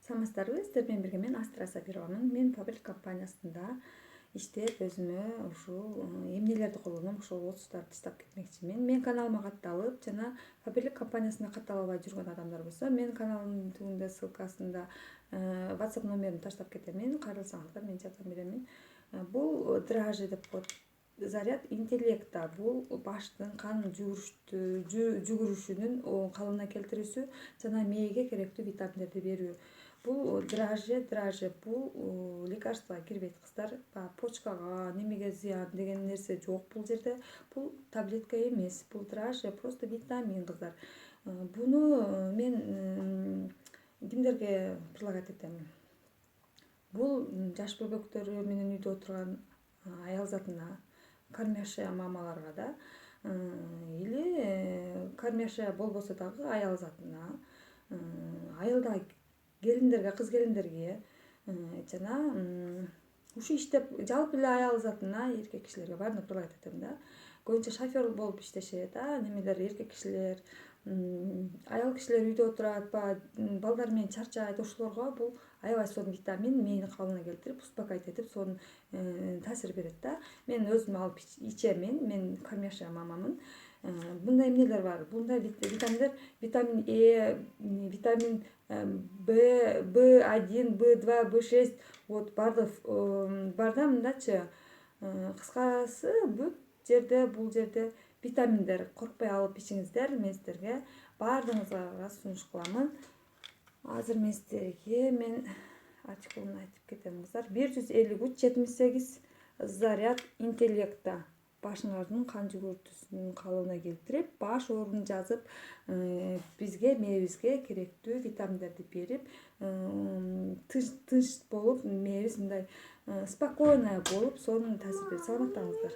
Саламатсыздарбы, сиздер менен бирге мен Астра Сабировамын. Мен Фабрик компаниясында иштеп, өзүмө ушул эмнелерди колдоном, ошол отуздарды тыштап кетмекчимин. Мен каналыма катталып, жана Фабрик компаниясына каттала албай жүргөн адамдар болсо, мен каналымдын түбүндө ссылкасында WhatsApp номеримди таштап кетемин. Кайрылсаңыздар мен жардам беремин. Бул драже деп коет. Заряд интеллекта. Бул баштын кан жүгүрүшүнүн калыбына келтирүүсү жана мээге керектүү витаминдерди берүү. Бул драже бул лекарствага кирбейт кыздар. Почкага, немеге зыян деген нерсе жок бул жерде. Бул таблетка эмес. Бул драже просто витамин кыздар. Буну мен кимдерге предлагать этем? Бул жаш бөбөктөрү менен үйдө отурган аял затына, кормящая мамаларга да, или кормящая болбосо дагы аял затына, айылда келиндерге, кыз келиндерге жана ушу иштеп жалпы эле аял затына, эркек кишилерге баарына предлагать этем да. Көбүнчө шофер болуп иштешет, немелер эркек кишилер, аял кишилер үйдө отурат, балдар менен чарчайт. Ошолорго бул аябай сонун витамин мээнин калыбына келтирип, успокоить этип, сонун таасир берет да. Мен өзүм алып ичем, мен кормящая мамамын. Мындай эмнелер бар. Мындай витаминдер: витамин Е, витамин B1, B2, B6, вот баардык бар да. Мындачы, кыскасы бүт жерде, бул жерде витаминдер. Коркпой алып ичиңиздер. Мен сиздерге баардыгыңызга сунуш кыламын. Азыр мен сиздерге артикулун айтып кетем кыздар. 153-78 заряд интеллекта. Башыңардын кан жүгүртүүсүнүн калыбына келтирип, баш оорун жазып, бизге, мээбизге керектүү витаминдерди берип, тынч болуп, мээбиз мындай спокойно болуп, сонун таасир берет. Саламаттаңыздар.